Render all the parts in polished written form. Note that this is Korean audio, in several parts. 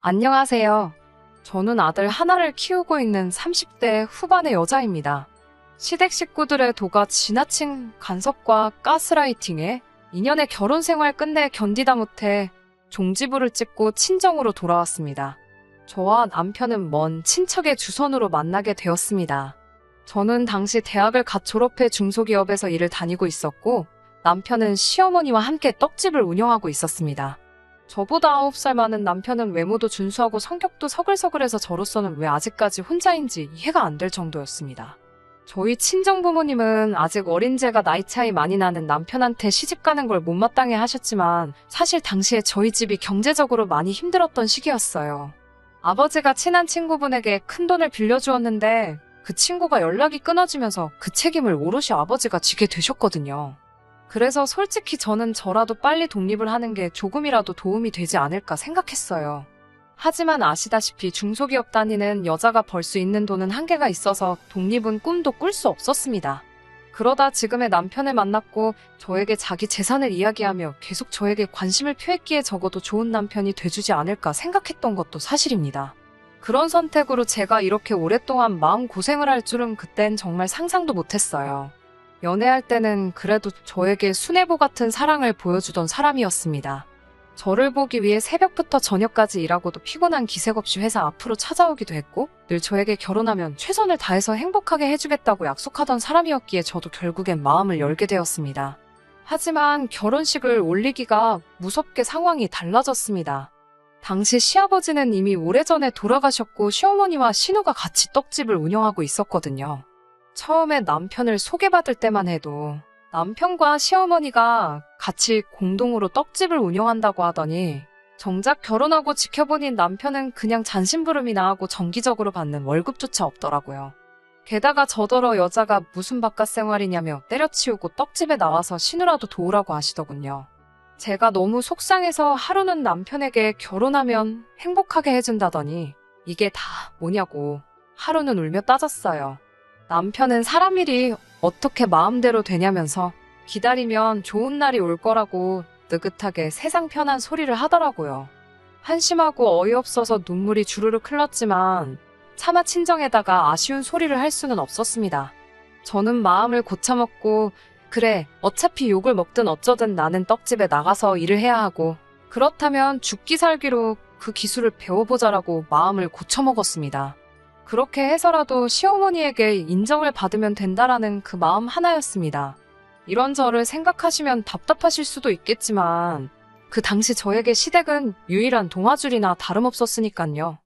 안녕하세요. 저는 아들 하나를 키우고 있는 30대 후반의 여자입니다. 시댁 식구들의 도가 지나친 간섭과 가스라이팅에 2년의 결혼 생활 끝내 견디다 못해 종지부를 찍고 친정으로 돌아왔습니다. 저와 남편은 먼 친척의 주선으로 만나게 되었습니다. 저는 당시 대학을 갓 졸업해 중소기업에서 일을 다니고 있었고, 남편은 시어머니와 함께 떡집을 운영하고 있었습니다. 저보다 9살 많은 남편은 외모도 준수하고 성격도 서글서글해서 저로서는 왜 아직까지 혼자인지 이해가 안 될 정도였습니다. 저희 친정부모님은 아직 어린 제가 나이 차이 많이 나는 남편한테 시집가는 걸 못마땅해 하셨지만, 사실 당시에 저희 집이 경제적으로 많이 힘들었던 시기였어요. 아버지가 친한 친구분에게 큰돈을 빌려주었는데 그 친구가 연락이 끊어지면서 그 책임을 오롯이 아버지가 지게 되셨거든요. 그래서 솔직히 저는 저라도 빨리 독립을 하는 게 조금이라도 도움이 되지 않을까 생각했어요. 하지만 아시다시피 중소기업 다니는 여자가 벌 수 있는 돈은 한계가 있어서 독립은 꿈도 꿀 수 없었습니다. 그러다 지금의 남편을 만났고 저에게 자기 재산을 이야기하며 계속 저에게 관심을 표했기에 적어도 좋은 남편이 돼주지 않을까 생각했던 것도 사실입니다. 그런 선택으로 제가 이렇게 오랫동안 마음고생을 할 줄은 그땐 정말 상상도 못했어요. 연애할 때는 그래도 저에게 수뇌보 같은 사랑을 보여주던 사람이었습니다. 저를 보기 위해 새벽부터 저녁까지 일하고도 피곤한 기색 없이 회사 앞으로 찾아오기도 했고, 늘 저에게 결혼하면 최선을 다해서 행복하게 해주겠다고 약속하던 사람이었기에 저도 결국엔 마음을 열게 되었습니다. 하지만 결혼식을 올리기가 무섭게 상황이 달라졌습니다. 당시 시아버지는 이미 오래전에 돌아가셨고 시어머니와 신우가 같이 떡집을 운영하고 있었거든요. 처음에 남편을 소개받을 때만 해도 남편과 시어머니가 같이 공동으로 떡집을 운영한다고 하더니, 정작 결혼하고 지켜보니 남편은 그냥 잔심부름이나 하고 정기적으로 받는 월급조차 없더라고요. 게다가 저더러 여자가 무슨 바깥 생활이냐며 때려치우고 떡집에 나와서 신우라도 도우라고 하시더군요. 제가 너무 속상해서 하루는 남편에게 결혼하면 행복하게 해준다더니 이게 다 뭐냐고 하루는 울며 따졌어요. 남편은 사람 일이 어떻게 마음대로 되냐면서 기다리면 좋은 날이 올 거라고 느긋하게 세상 편한 소리를 하더라고요. 한심하고 어이없어서 눈물이 주르륵 흘렀지만 차마 친정에다가 아쉬운 소리를 할 수는 없었습니다. 저는 마음을 고쳐먹고, 그래, 어차피 욕을 먹든 어쩌든 나는 떡집에 나가서 일을 해야 하고, 그렇다면 죽기 살기로 그 기술을 배워보자라고 마음을 고쳐먹었습니다. 그렇게 해서라도 시어머니에게 인정을 받으면 된다라는 그 마음 하나였습니다. 이런 저를 생각하시면 답답하실 수도 있겠지만, 그 당시 저에게 시댁은 유일한 동아줄이나 다름없었으니깐요.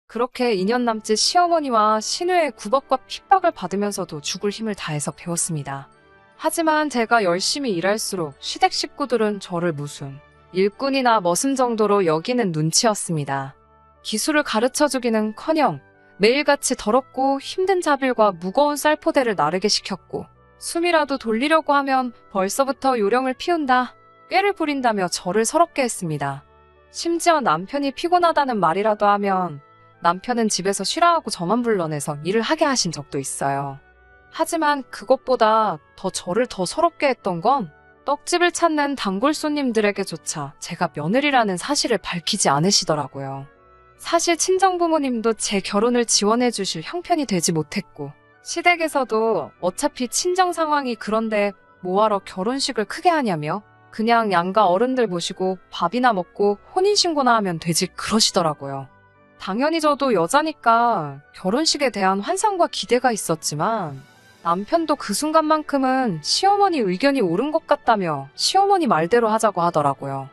그렇게 2년 남짓 시어머니와 신우의 구박과 핍박을 받으면서도 죽을 힘을 다해서 배웠습니다. 하지만 제가 열심히 일할수록 시댁 식구들은 저를 무슨 일꾼이나 머슴 정도로 여기는 눈치였습니다. 기술을 가르쳐주기는커녕 매일같이 더럽고 힘든 자빌과 무거운 쌀포대를 나르게 시켰고, 숨이라도 돌리려고 하면 벌써부터 요령을 피운다, 꾀를 부린다며 저를 서럽게 했습니다. 심지어 남편이 피곤하다는 말이라도 하면 남편은 집에서 쉬라 하고 저만 불러내서 일을 하게 하신 적도 있어요. 하지만 그것보다 저를 더 서럽게 했던 건 떡집을 찾는 단골 손님들에게조차 제가 며느리라는 사실을 밝히지 않으시더라고요. 사실 친정부모님도 제 결혼을 지원해 주실 형편이 되지 못했고, 시댁에서도 어차피 친정 상황이 그런데 뭐하러 결혼식을 크게 하냐며 그냥 양가 어른들 모시고 밥이나 먹고 혼인신고나 하면 되지 그러시더라고요. 당연히 저도 여자니까 결혼식에 대한 환상과 기대가 있었지만, 남편도 그 순간만큼은 시어머니 의견이 옳은 것 같다며 시어머니 말대로 하자고 하더라고요.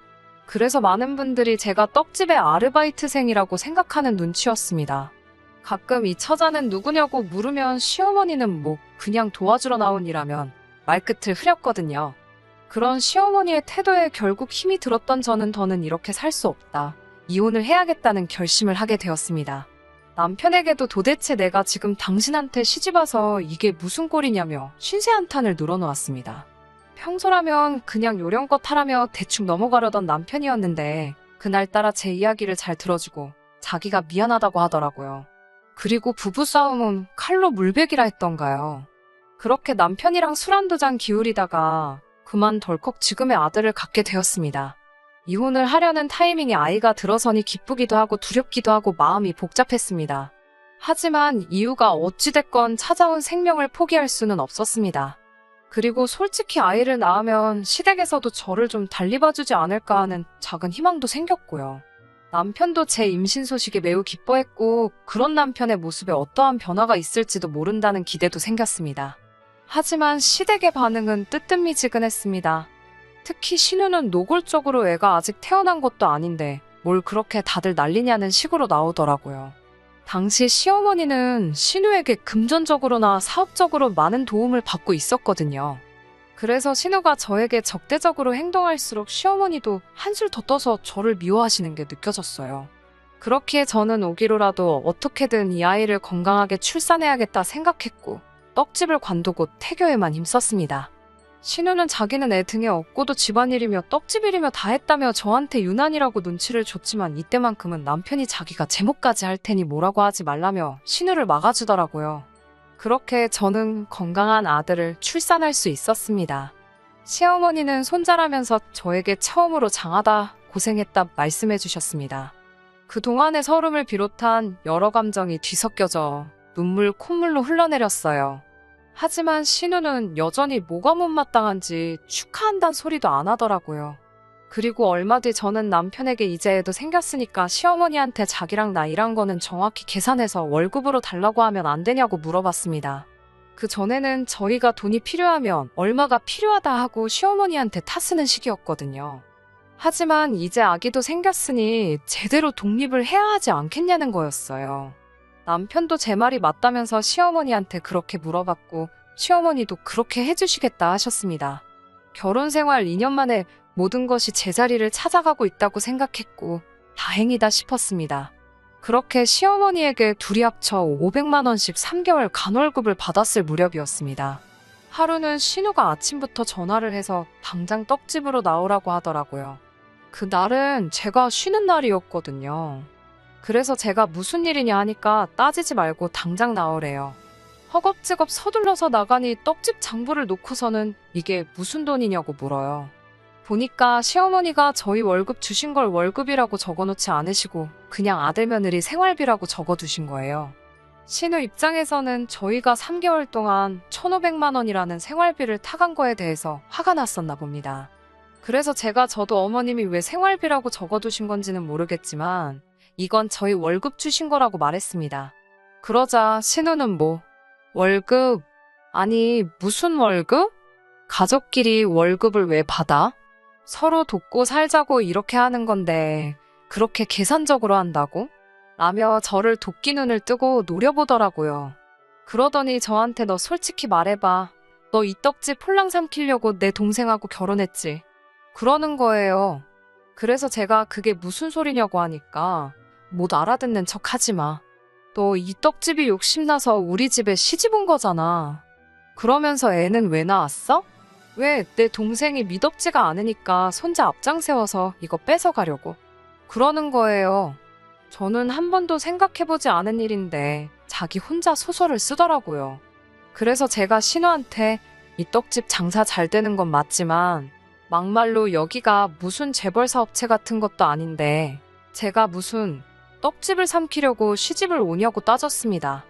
그래서 많은 분들이 제가 떡집의 아르바이트생이라고 생각하는 눈치였습니다. 가끔 이 처자는 누구냐고 물으면 시어머니는 뭐 그냥 도와주러 나온 이라면 말끝을 흐렸거든요. 그런 시어머니의 태도에 결국 힘이 들었던 저는 더는 이렇게 살 수 없다, 이혼을 해야겠다는 결심을 하게 되었습니다. 남편에게도 도대체 내가 지금 당신한테 시집와서 이게 무슨 꼴이냐며 신세 한탄을 늘어놓았습니다. 평소라면 그냥 요령껏 하라며 대충 넘어가려던 남편이었는데 그날따라 제 이야기를 잘 들어주고 자기가 미안하다고 하더라고요. 그리고 부부싸움은 칼로 물베기라 했던가요. 그렇게 남편이랑 술 한두 잔 기울이다가 그만 덜컥 지금의 아들을 갖게 되었습니다. 이혼을 하려는 타이밍에 아이가 들어서니 기쁘기도 하고 두렵기도 하고 마음이 복잡했습니다. 하지만 이유가 어찌됐건 찾아온 생명을 포기할 수는 없었습니다. 그리고 솔직히 아이를 낳으면 시댁에서도 저를 좀 달리 봐주지 않을까 하는 작은 희망도 생겼고요. 남편도 제 임신 소식에 매우 기뻐했고 그런 남편의 모습에 어떠한 변화가 있을지도 모른다는 기대도 생겼습니다. 하지만 시댁의 반응은 뜨뜻미지근했습니다. 특히 신우는 노골적으로 애가 아직 태어난 것도 아닌데 뭘 그렇게 다들 난리냐는 식으로 나오더라고요. 당시 시어머니는 신우에게 금전적으로나 사업적으로 많은 도움을 받고 있었거든요. 그래서 신우가 저에게 적대적으로 행동할수록 시어머니도 한술 더 떠서 저를 미워하시는 게 느껴졌어요. 그렇기에 저는 오기로라도 어떻게든 이 아이를 건강하게 출산해야겠다 생각했고 떡집을 관두고 태교에만 힘썼습니다. 신우는 자기는 애 등에 업고도 집안일이며 떡집일이며 다 했다며 저한테 유난이라고 눈치를 줬지만 이때만큼은 남편이 자기가 제목까지 할 테니 뭐라고 하지 말라며 신우를 막아주더라고요. 그렇게 저는 건강한 아들을 출산할 수 있었습니다. 시어머니는 손자라면서 저에게 처음으로 장하다, 고생했다 말씀해 주셨습니다. 그동안의 서름을 비롯한 여러 감정이 뒤섞여져 눈물, 콧물로 흘러내렸어요. 하지만 신우는 여전히 뭐가 못마땅한지 축하한다는 소리도 안 하더라고요. 그리고 얼마 뒤 저는 남편에게 이제 애도 생겼으니까 시어머니한테 자기랑 나 일한 거는 정확히 계산해서 월급으로 달라고 하면 안 되냐고 물어봤습니다. 그 전에는 저희가 돈이 필요하면 얼마가 필요하다 하고 시어머니한테 타쓰는 식이었거든요. 하지만 이제 아기도 생겼으니 제대로 독립을 해야 하지 않겠냐는 거였어요. 남편도 제 말이 맞다면서 시어머니한테 그렇게 물어봤고 시어머니도 그렇게 해주시겠다 하셨습니다. 결혼 생활 2년 만에 모든 것이 제자리를 찾아가고 있다고 생각했고 다행이다 싶었습니다. 그렇게 시어머니에게 둘이 합쳐 500만 원씩 3개월 간월급을 받았을 무렵이었습니다. 하루는 신우가 아침부터 전화를 해서 당장 떡집으로 나오라고 하더라고요. 그날은 제가 쉬는 날이었거든요. 그래서 제가 무슨 일이냐 하니까 따지지 말고 당장 나오래요. 허겁지겁 서둘러서 나가니 떡집 장부를 놓고서는 이게 무슨 돈이냐고 물어요. 보니까 시어머니가 저희 월급 주신 걸 월급이라고 적어놓지 않으시고 그냥 아들 며느리 생활비라고 적어두신 거예요. 신우 입장에서는 저희가 3개월 동안 1,500만 원이라는 생활비를 타간 거에 대해서 화가 났었나 봅니다. 그래서 저도 어머님이 왜 생활비라고 적어두신 건지는 모르겠지만 이건 저희 월급 주신 거라고 말했습니다. 그러자 신우는 월급? 아니 무슨 월급? 가족끼리 월급을 왜 받아? 서로 돕고 살자고 이렇게 하는 건데 그렇게 계산적으로 한다고? 라며 저를 도끼 눈을 뜨고 노려보더라고요. 그러더니 저한테 너 솔직히 말해봐. 너 이 떡집 홀랑 삼키려고 내 동생하고 결혼했지? 그러는 거예요. 그래서 제가 그게 무슨 소리냐고 하니까 못 알아듣는 척 하지 마. 너 이 떡집이 욕심나서 우리 집에 시집 온 거잖아. 그러면서 애는 왜 낳았어? 왜 내 동생이 미덥지가 않으니까 손자 앞장 세워서 이거 뺏어가려고. 그러는 거예요. 저는 한 번도 생각해보지 않은 일인데 자기 혼자 소설을 쓰더라고요. 그래서 제가 신우한테 이 떡집 장사 잘 되는 건 맞지만 막말로 여기가 무슨 재벌 사업체 같은 것도 아닌데 제가 무슨 떡집을 삼키려고 시집을 오냐고 따졌습니다.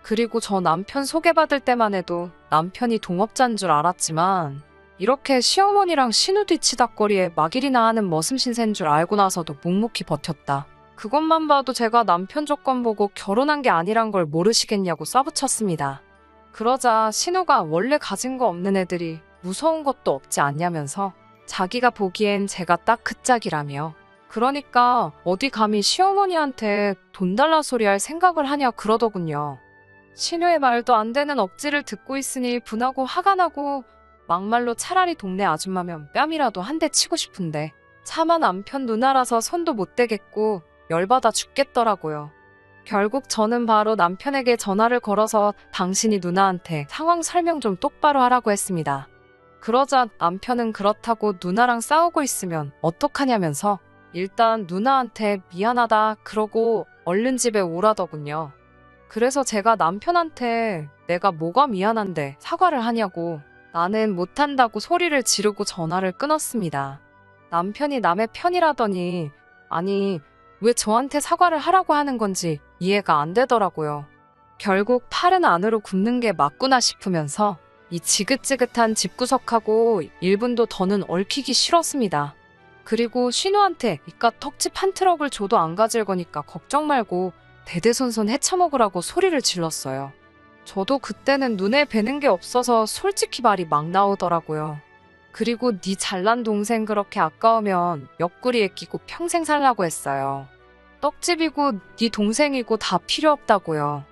그리고 저 남편 소개받을 때만 해도 남편이 동업자인 줄 알았지만 이렇게 시어머니랑 신우 뒤치다꺼리에 막일이나 하는 머슴신세인 줄 알고 나서도 묵묵히 버텼다. 그것만 봐도 제가 남편 조건 보고 결혼한 게 아니란 걸 모르시겠냐고 싸붙였습니다. 그러자 신우가 원래 가진 거 없는 애들이 무서운 것도 없지 않냐면서 자기가 보기엔 제가 딱 그 짝이라며 그러니까 어디 감히 시어머니한테 돈 달라 소리 할 생각을 하냐 그러더군요. 신우의 말도 안 되는 억지를 듣고 있으니 분하고 화가 나고 막말로 차라리 동네 아줌마면 뺨이라도 한 대 치고 싶은데 차마 남편 누나라서 손도 못 대겠고 열받아 죽겠더라고요. 결국 저는 바로 남편에게 전화를 걸어서 당신이 누나한테 상황 설명 좀 똑바로 하라고 했습니다. 그러자 남편은 그렇다고 누나랑 싸우고 있으면 어떡하냐면서 일단 누나한테 미안하다 그러고 얼른 집에 오라더군요. 그래서 제가 남편한테 내가 뭐가 미안한데 사과를 하냐고 나는 못한다고 소리를 지르고 전화를 끊었습니다. 남편이 남의 편이라더니 아니 왜 저한테 사과를 하라고 하는 건지 이해가 안 되더라고요. 결국 팔은 안으로 굽는 게 맞구나 싶으면서 이 지긋지긋한 집구석하고 1분도 더는 얽히기 싫었습니다. 그리고 신우한테 이깟 턱집 한 트럭을 줘도 안 가질 거니까 걱정 말고 대대손손 헤쳐먹으라고 소리를 질렀어요. 저도 그때는 눈에 뵈는 게 없어서 솔직히 말이 막 나오더라고요. 그리고 네 잘난 동생 그렇게 아까우면 옆구리에 끼고 평생 살라고 했어요. 떡집이고 네 동생이고 다 필요 없다고요.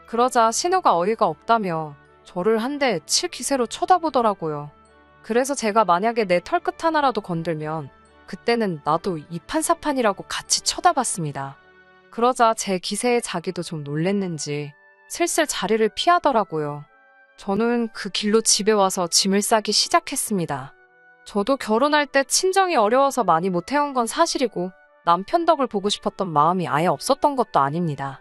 그러자 신우가 어이가 없다며 저를 한 대 칠 기세로 쳐다보더라고요. 그래서 제가 만약에 내 털끝 하나라도 건들면 그때는 나도 이판사판이라고 같이 쳐다봤습니다. 그러자 제 기세에 자기도 좀 놀랬는지 슬슬 자리를 피하더라고요. 저는 그 길로 집에 와서 짐을 싸기 시작했습니다. 저도 결혼할 때 친정이 어려워서 많이 못 해온 건 사실이고 남편 덕을 보고 싶었던 마음이 아예 없었던 것도 아닙니다.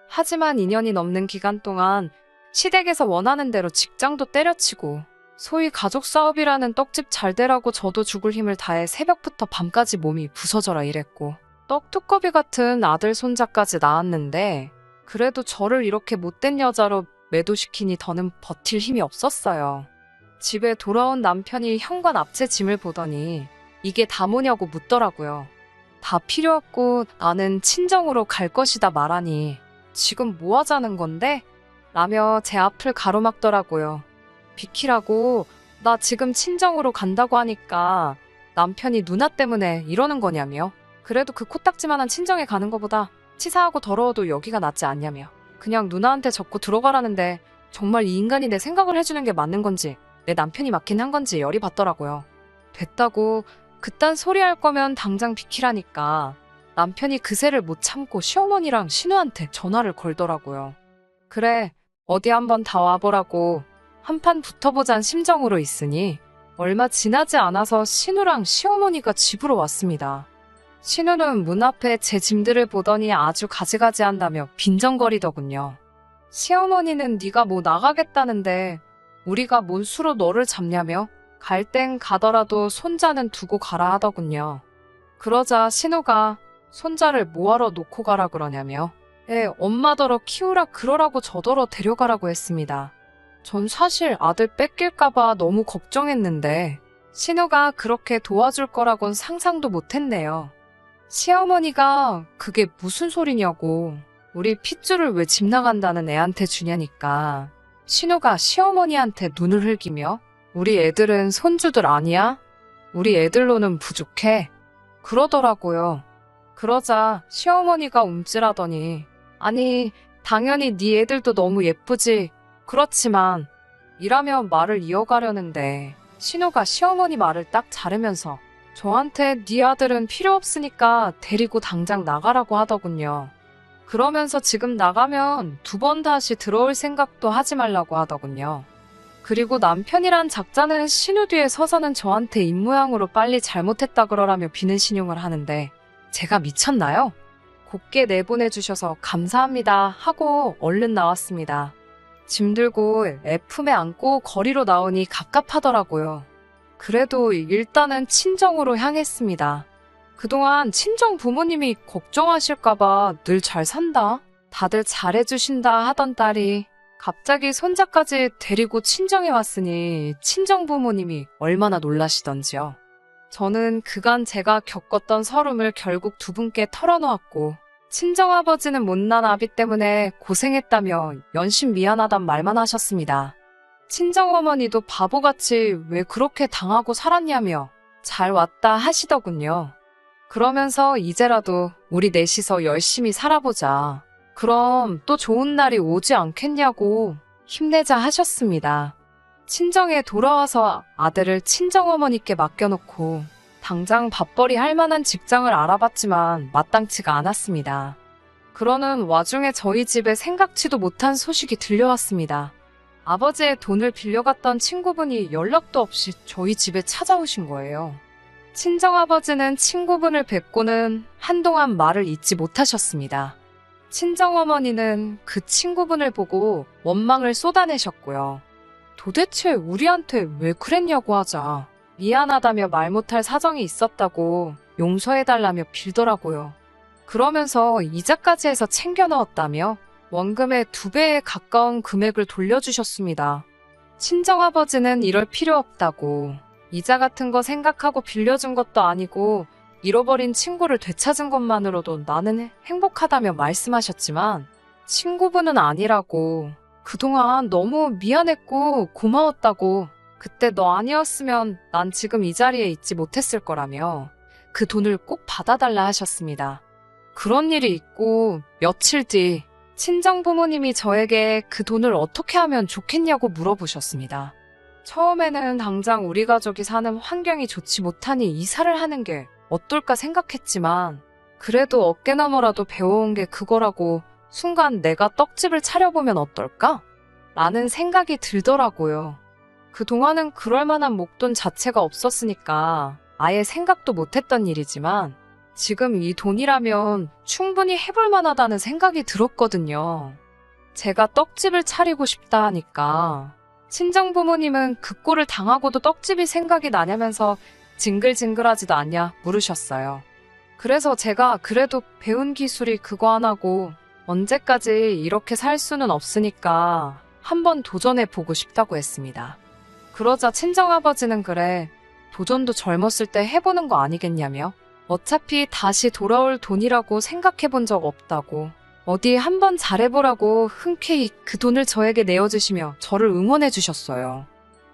하지만 2년이 넘는 기간 동안 시댁에서 원하는 대로 직장도 때려치고 소위 가족 사업이라는 떡집 잘 되라고 저도 죽을 힘을 다해 새벽부터 밤까지 몸이 부서져라 일했고 떡두꺼비 같은 아들 손자까지 낳았는데 그래도 저를 이렇게 못된 여자로 매도시키니 더는 버틸 힘이 없었어요. 집에 돌아온 남편이 현관 앞채 짐을 보더니 이게 다 뭐냐고 묻더라고요. 다 필요 없고 나는 친정으로 갈 것이다 말하니 지금 뭐 하자는 건데? 라며 제 앞을 가로막더라고요. 비키라고 나 지금 친정으로 간다고 하니까 남편이 누나 때문에 이러는 거냐며. 그래도 그 코딱지만한 친정에 가는 것보다 치사하고 더러워도 여기가 낫지 않냐며. 그냥 누나한테 적고 들어가라는데 정말 이 인간이 내 생각을 해주는 게 맞는 건지 내 남편이 맞긴 한 건지 열이 받더라고요. 됐다고 그딴 소리 할 거면 당장 비키라니까 남편이 그새를 못 참고 시어머니랑 신우한테 전화를 걸더라고요. 그래 어디 한번 다 와보라고 한판 붙어보잔 심정으로 있으니 얼마 지나지 않아서 신우랑 시어머니가 집으로 왔습니다. 신우는 문 앞에 제 짐들을 보더니 아주 가지가지한다며 빈정거리더군요. 시어머니는 네가 뭐 나가겠다는데 우리가 뭔 수로 너를 잡냐며 갈 땐 가더라도 손자는 두고 가라 하더군요. 그러자 신우가 손자를 뭐하러 놓고 가라 그러냐며 엄마더러 키우라 그러라고 저더러 데려가라고 했습니다. 전 사실 아들 뺏길까봐 너무 걱정했는데 신우가 그렇게 도와줄 거라곤 상상도 못했네요. 시어머니가 그게 무슨 소리냐고 우리 핏줄을 왜 집 나간다는 애한테 주냐니까 신우가 시어머니한테 눈을 흘기며 우리 애들은 손주들 아니야? 우리 애들로는 부족해. 그러더라고요. 그러자 시어머니가 움찔하더니 아니 당연히 네 애들도 너무 예쁘지. 그렇지만 이라며 말을 이어가려는데 신우가 시어머니 말을 딱 자르면서 저한테 네 아들은 필요 없으니까 데리고 당장 나가라고 하더군요. 그러면서 지금 나가면 2번 다시 들어올 생각도 하지 말라고 하더군요. 그리고 남편이란 작자는 신우 뒤에 서서는 저한테 입모양으로 빨리 잘못했다 그러라며 비는 신용을 하는데 제가 미쳤나요? 곱게 내보내주셔서 감사합니다 하고 얼른 나왔습니다. 짐 들고 애 품에 안고 거리로 나오니 갑갑하더라고요. 그래도 일단은 친정으로 향했습니다. 그동안 친정 부모님이 걱정하실까봐 늘 잘 산다, 다들 잘해주신다 하던 딸이 갑자기 손자까지 데리고 친정에 왔으니 친정 부모님이 얼마나 놀라시던지요. 저는 그간 제가 겪었던 서름을 결국 2분께 털어놓았고 친정아버지는 못난 아비 때문에 고생했다며 연신 미안하단 말만 하셨습니다. 친정어머니도 바보같이 왜 그렇게 당하고 살았냐며 잘 왔다 하시더군요. 그러면서 이제라도 우리 넷이서 열심히 살아보자. 그럼 또 좋은 날이 오지 않겠냐고 힘내자 하셨습니다. 친정에 돌아와서 아들을 친정어머니께 맡겨놓고 당장 밥벌이 할 만한 직장을 알아봤지만 마땅치가 않았습니다. 그러는 와중에 저희 집에 생각지도 못한 소식이 들려왔습니다. 아버지의 돈을 빌려갔던 친구분이 연락도 없이 저희 집에 찾아오신 거예요. 친정아버지는 친구분을 뵙고는 한동안 말을 잇지 못하셨습니다. 친정어머니는 그 친구분을 보고 원망을 쏟아내셨고요. 도대체 우리한테 왜 그랬냐고 하자 미안하다며 말 못할 사정이 있었다고 용서해달라며 빌더라고요. 그러면서 이자까지 해서 챙겨 넣었다며 원금의 2배에 가까운 금액을 돌려주셨습니다. 친정아버지는 이럴 필요 없다고, 이자 같은 거 생각하고 빌려준 것도 아니고 잃어버린 친구를 되찾은 것만으로도 나는 행복하다며 말씀하셨지만 친구분은 아니라고, 그동안 너무 미안했고 고마웠다고, 그때 너 아니었으면 난 지금 이 자리에 있지 못했을 거라며 그 돈을 꼭 받아달라 하셨습니다. 그런 일이 있고 며칠 뒤 친정 부모님이 저에게 그 돈을 어떻게 하면 좋겠냐고 물어보셨습니다. 처음에는 당장 우리 가족이 사는 환경이 좋지 못하니 이사를 하는 게 어떨까 생각했지만 그래도 어깨너머라도 배워온 게 그거라고 순간 내가 떡집을 차려보면 어떨까? 라는 생각이 들더라고요. 그동안은 그럴 만한 목돈 자체가 없었으니까 아예 생각도 못했던 일이지만 지금 이 돈이라면 충분히 해볼 만하다는 생각이 들었거든요. 제가 떡집을 차리고 싶다 하니까 친정 부모님은 그 꼴을 당하고도 떡집이 생각이 나냐면서 징글징글하지도 않냐 물으셨어요. 그래서 제가 그래도 배운 기술이 그거 하나고 언제까지 이렇게 살 수는 없으니까 한번 도전해보고 싶다고 했습니다. 그러자 친정아버지는 그래, 도전도 젊었을 때 해보는 거 아니겠냐며 어차피 다시 돌아올 돈이라고 생각해본 적 없다고 어디 한번 잘해보라고 흔쾌히 그 돈을 저에게 내어주시며 저를 응원해주셨어요.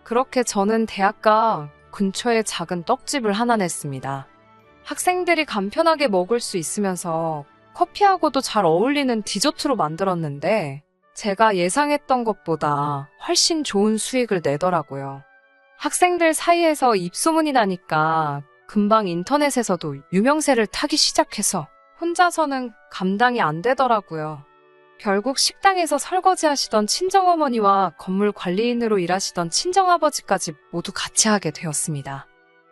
그렇게 저는 대학가 근처에 작은 떡집을 하나 냈습니다. 학생들이 간편하게 먹을 수 있으면서 커피하고도 잘 어울리는 디저트로 만들었는데 제가 예상했던 것보다 훨씬 좋은 수익을 내더라고요. 학생들 사이에서 입소문이 나니까 금방 인터넷에서도 유명세를 타기 시작해서 혼자서는 감당이 안 되더라고요. 결국 식당에서 설거지 하시던 친정어머니와 건물 관리인으로 일하시던 친정아버지까지 모두 같이 하게 되었습니다.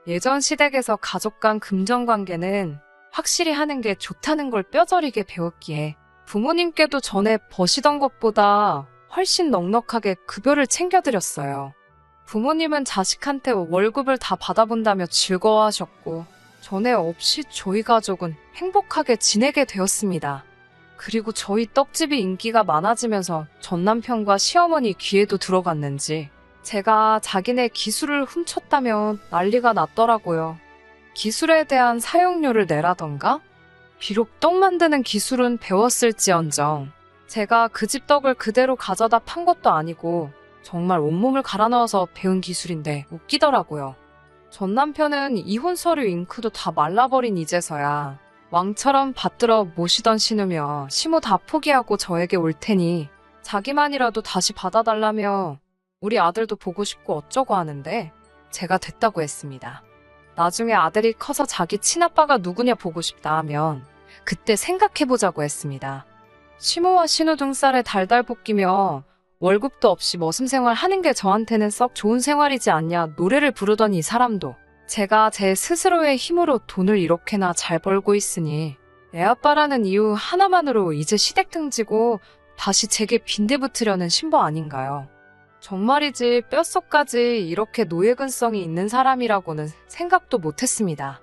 예전 시댁에서 가족 간 금전관계는 확실히 하는 게 좋다는 걸 뼈저리게 배웠기에 부모님께도 전에 버시던 것보다 훨씬 넉넉하게 급여를 챙겨드렸어요. 부모님은 자식한테 월급을 다 받아본다며 즐거워하셨고 전에 없이 저희 가족은 행복하게 지내게 되었습니다. 그리고 저희 떡집이 인기가 많아지면서 전남편과 시어머니 귀에도 들어갔는지 제가 자기네 기술을 훔쳤다며 난리가 났더라고요. 기술에 대한 사용료를 내라던가? 비록 떡 만드는 기술은 배웠을지언정 제가 그 집 떡을 그대로 가져다 판 것도 아니고 정말 온몸을 갈아 넣어서 배운 기술인데 웃기더라고요. 전 남편은 이혼 서류 잉크도 다 말라버린 이제서야 왕처럼 받들어 모시던 신우며 시모 다 포기하고 저에게 올 테니 자기만이라도 다시 받아달라며 우리 아들도 보고 싶고 어쩌고 하는데 제가 됐다고 했습니다. 나중에 아들이 커서 자기 친아빠가 누구냐 보고 싶다 하면 그때 생각해보자고 했습니다. 시모와 신우 등살에 달달 볶이며 월급도 없이 머슴생활 하는 게 저한테는 썩 좋은 생활이지 않냐 노래를 부르던 이 사람도 제가 제 스스로의 힘으로 돈을 이렇게나 잘 벌고 있으니 애 아빠라는 이유 하나만으로 이제 시댁 등지고 다시 제게 빈대붙으려는 신부 아닌가요? 정말이지 뼛속까지 이렇게 노예근성이 있는 사람이라고는 생각도 못했습니다.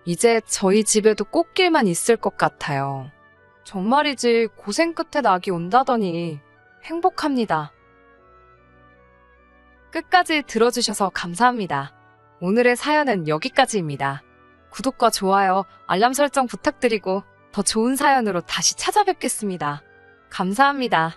이제 저희 집에도 꽃길만 있을 것 같아요. 정말이지 고생 끝에 낙이 온다더니 행복합니다. 끝까지 들어주셔서 감사합니다. 오늘의 사연은 여기까지입니다. 구독과 좋아요, 알람 설정 부탁드리고 더 좋은 사연으로 다시 찾아뵙겠습니다. 감사합니다.